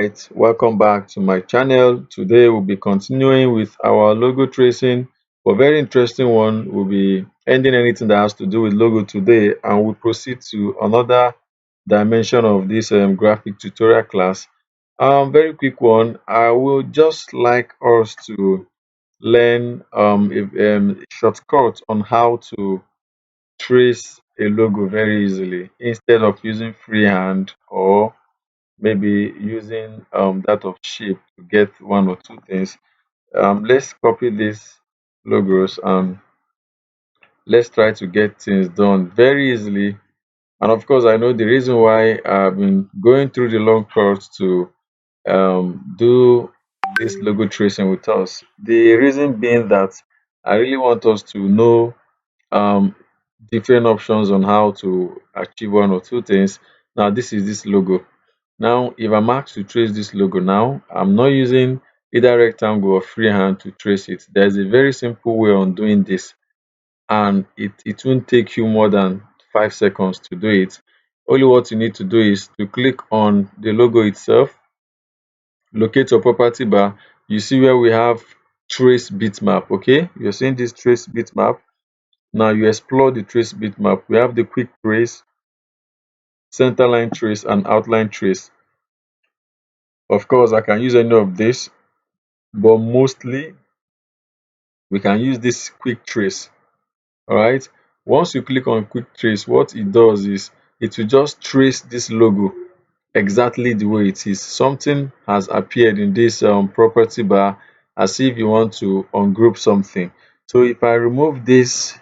Alright, welcome back to my channel. Today we'll be continuing with our logo tracing. For a very interesting one, we'll be ending anything that has to do with logo today, and we'll proceed to another dimension of this graphic tutorial class. Very quick one. I will just like us to learn a shortcut on how to trace a logo very easily instead of using freehand or maybe using that of shape to get one or two things. Let's copy these logos and let's try to get things done very easily. And of course, I know the reason why I've been going through the long course to do this logo tracing with us. The reason being that I really want us to know um, different options on how to achieve one or two things. Now, this is this logo. Now, if I'm asked to trace this logo now, I'm not using either rectangle or freehand to trace it. There's a very simple way on doing this, and it won't take you more than 5 seconds to do it. Only what you need to do is to click on the logo itself, locate your property bar. You see where we have trace bitmap, okay? You're seeing this trace bitmap. Now you explore the trace bitmap. We have the quick trace, center line trace, and outline trace. Of course, I can use any of this, but mostly we can use this quick trace. All right. Once you click on quick trace, what it does is it will just trace this logo exactly the way it is. Something has appeared in this property bar as if you want to ungroup something. So if I remove this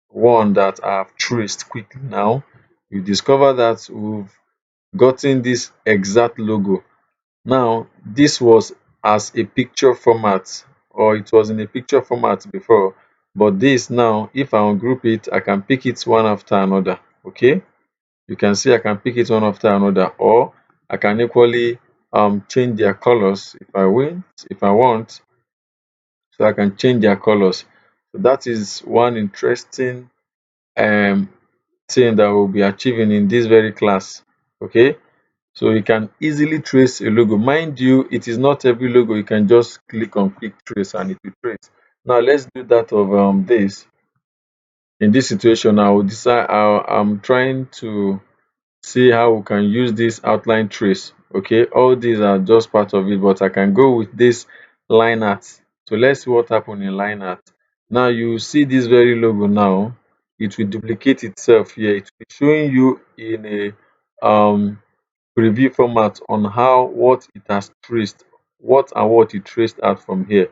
one that I've traced quickly now, you discover that we've gotten this exact logo. Now, this was as a picture format, or it was in a picture format before, but this now, if I ungroup it, I can pick it one after another. Okay, you can see I can pick it one after another, or I can equally change their colors if I want, so I can change their colors. So that is one interesting um thing that we'll be achieving in this very class. Okay, so you can easily trace a logo. Mind you, it is not every logo you can just click on quick trace and it will trace. Now let's do that of this. In this situation, I will decide I'm trying to see how we can use this outline trace. Okay, all these are just part of it, but I can go with this line art. So let's see what happened in line art. Now you see this very logo now, it will duplicate itself here. It will be showing you in a preview format on how what it has traced, what it traced out from here.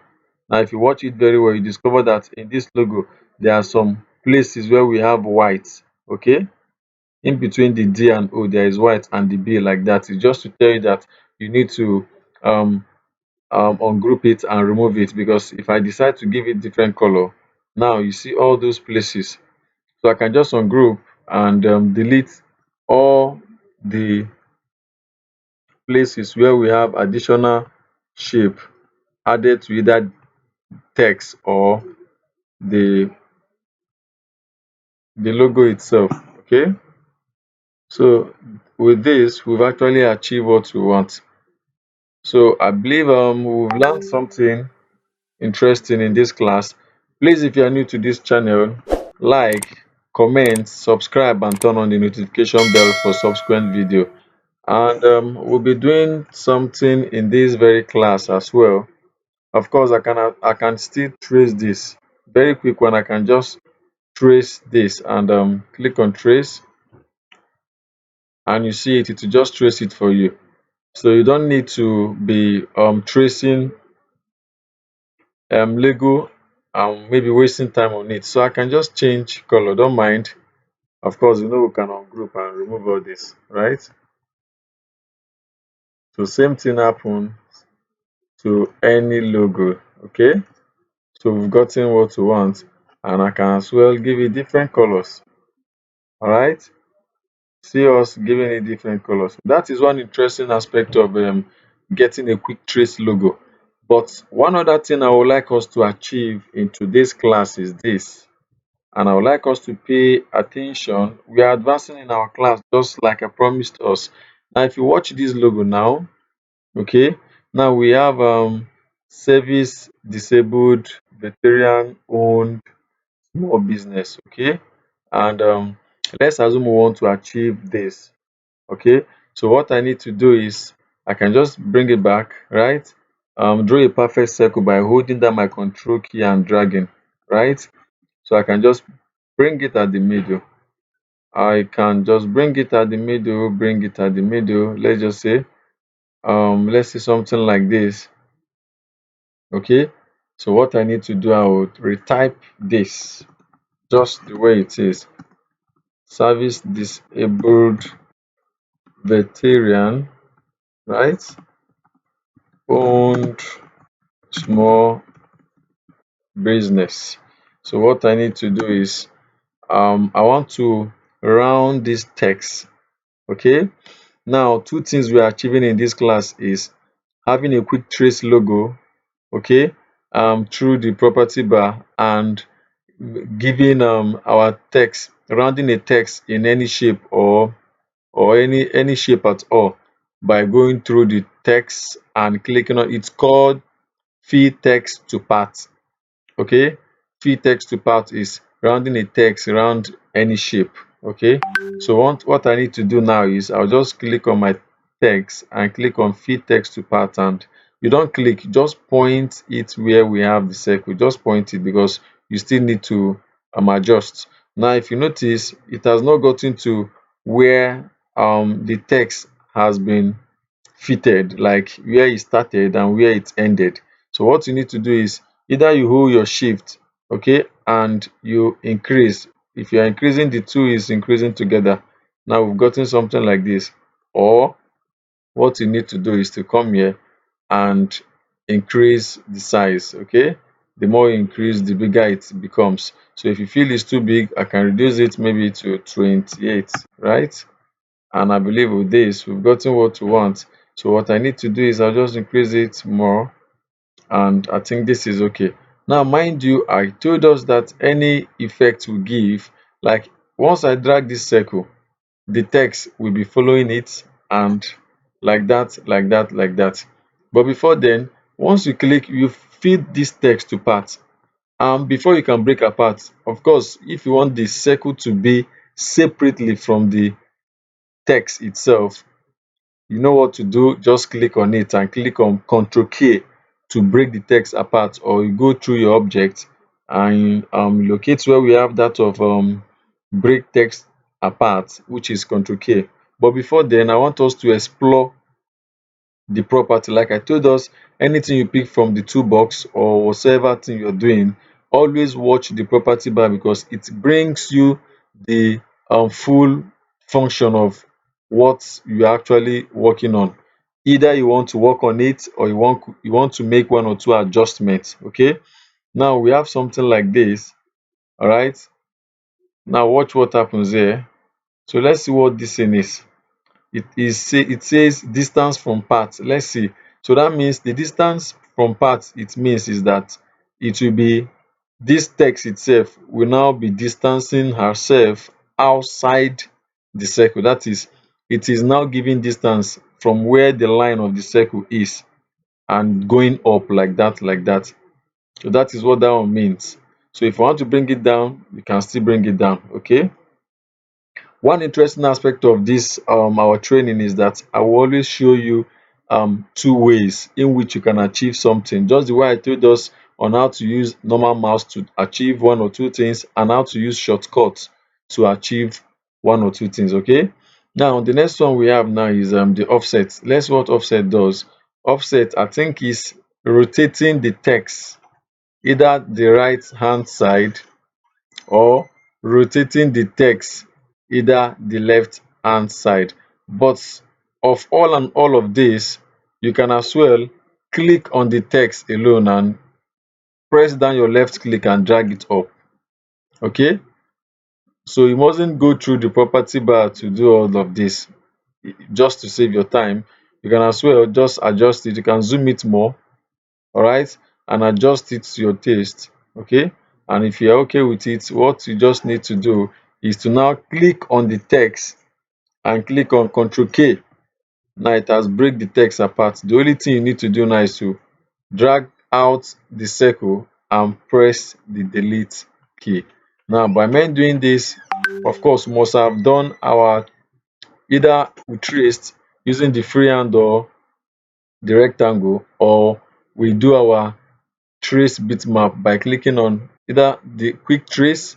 Now, if you watch it very well, you discover that in this logo, there are some places where we have white. Okay, in between the D and O, there is white, and the B like that. It's just to tell you that you need to um, ungroup it and remove it, because if I decide to give it different color, now you see all those places. So I can just ungroup and delete all the places where we have additional shape added to either text or the logo itself. Okay, so with this we've actually achieved what we want. So I believe we've learned something interesting in this class. Please, if you are new to this channel, like, comment, subscribe, and turn on the notification bell for subsequent video. And we'll be doing something in this very class as well. Of course, I can still trace this very quick one. I can just trace this and click on trace, and you see it will just trace it for you. So you don't need to be tracing Lego and maybe wasting time on it. So I can just change color, don't mind. Of course, we can ungroup and remove all this, right? So same thing happen to any logo. Okay, so we've gotten what we want, and I can as well give it different colors. All right, see us giving it different colors. That is one interesting aspect of getting a quick trace logo. But one other thing I would like us to achieve in today's class is this, and I would like us to pay attention. We are advancing in our class just like I promised us. Now, if you watch this logo now, Okay, now we have service disabled veteran owned small business. Okay, and let's assume we want to achieve this. Okay, so what I need to do is I can just bring it back, right? Draw a perfect circle by holding down my control key and dragging, right? So I can just bring it at the middle. I can just bring it at the middle, bring it at the middle. Let's just say, let's say something like this. Okay, so what I need to do, I would retype this just the way it is. Service disabled veteran, right? Owned small business. So what I need to do is I want to round this text. Okay, now two things we are achieving in this class is having a quick trace logo, okay, through the property bar, and giving our text, rounding a text in any shape or any shape at all by going through the text and clicking on it's called feed text to part. Okay, feed text to part is rounding a text around any shape. Okay, so what I need to do now is I'll just click on my text and click on feed text to part, and you don't click, just point it where we have the circle, just point it because you still need to adjust. Now if you notice, it has not gotten to where the text has been fitted, like where it started and where it ended. So what you need to do is either you hold your shift, okay, and you increase. If you are increasing, the two is increasing together. Now we've gotten something like this. Or what you need to do is to come here and increase the size. Okay, the more you increase, the bigger it becomes. So if you feel it's too big, I can reduce it maybe to 28, right? And I believe with this we've gotten what we want. So what I need to do is I'll just increase it more, and I think this is okay. Now mind you, I told us that any effect we give, like once I drag this circle, the text will be following it, and like that, like that, like that. But before then, once you click, you feed this text to part, and before you can break apart, of course, if you want the circle to be separately from the text itself, you know what to do, just click on it and click on Ctrl K to break the text apart, or you go through your object and locate where we have that of break text apart, which is Ctrl K. But before then, I want us to explore the property. Like I told us, anything you pick from the toolbox or whatever thing you're doing, always watch the property bar because it brings you the full function of what you're actually working on. Either you want to work on it or you want to make one or two adjustments. Okay, now we have something like this. All right, now watch what happens here. So let's see what this thing is. It says distance from part. Let's see. So that means the distance from part, it means is that it will be, this text itself will now be distancing herself outside the circle. That is, it is now giving distance from where the line of the circle is and going up like that, like that. So that is what that one means. So if you want to bring it down, you can still bring it down. Okay. One interesting aspect of this our training is that I will always show you two ways in which you can achieve something, just the way I told us on how to use normal mouse to achieve one or two things and how to use shortcuts to achieve one or two things. Okay, now the next one we have now is the offset. Let's see what offset does. Offset, I think, is rotating the text either the right hand side or rotating the text either the left hand side. But of all and all of this, you can as well click on the text alone and press down your left click and drag it up. Okay, so you mustn't go through the property bar to do all of this. Just to save your time, you can as well just adjust it. You can zoom it more, all right, and adjust it to your taste. Okay, and if you're okay with it, what you just need to do is to now click on the text and click on Ctrl K Now it has break the text apart. The only thing you need to do now is to drag out the circle and press the delete key. Now by men doing this, of course we must have done our, either we traced using the freehand or the rectangle, or we do our trace bitmap by clicking on either the quick trace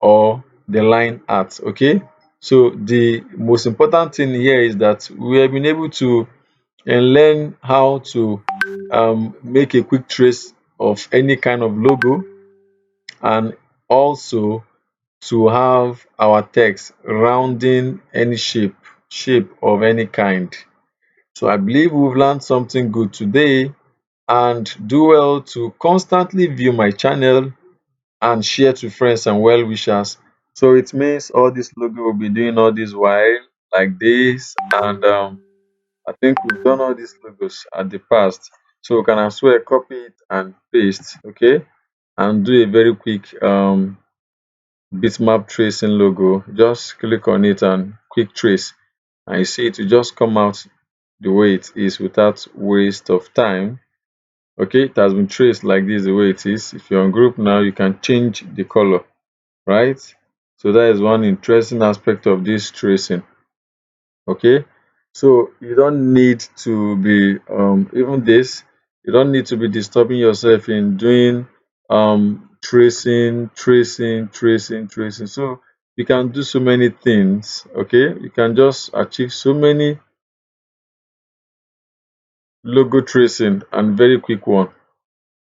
or the line art. Okay, so the most important thing here is that we have been able to learn how to make a quick trace of any kind of logo, and also to have our text rounding any shape of any kind. So I believe we've learned something good today, and do well to constantly view my channel and share to friends and well wishers. So it means all this logo will be doing all this while like this, and I think we've done all these logos at the past. So we can as well copy it and paste, okay, and do a very quick bitmap tracing logo. Just click on it and quick trace, and you see it will just come out the way it is without waste of time. Okay, it has been traced like this the way it is. If you're on group now, you can change the color, right? So that is one interesting aspect of this tracing. Okay, so you don't need to be even this, you don't need to be disturbing yourself in doing tracing. So you can do so many things. Okay, you can just achieve so many logo tracing and very quick one.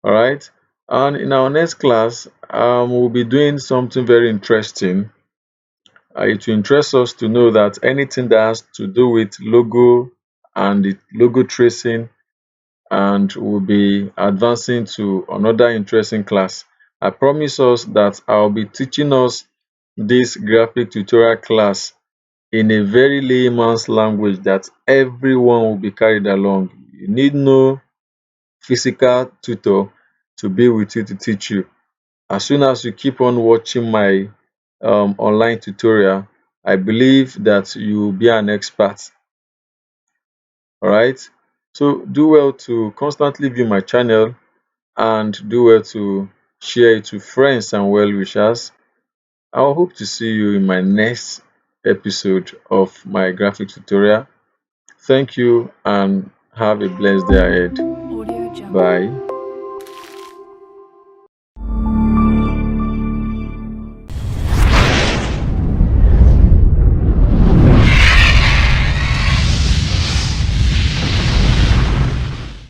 All right, and in our next class we'll be doing something very interesting. It will interest us to know that anything that has to do with logo and the logo tracing, and we'll be advancing to another interesting class. I promise us that I'll be teaching us this graphic tutorial class in a very layman's language that everyone will be carried along. You need no physical tutor to be with you to teach you. As soon as you keep on watching my online tutorial, I believe that you will be an expert. All right. So do well to constantly view my channel, and do well to share it to friends and well wishers. I hope to see you in my next episode of my graphic tutorial. Thank you and have a blessed day ahead. Bye.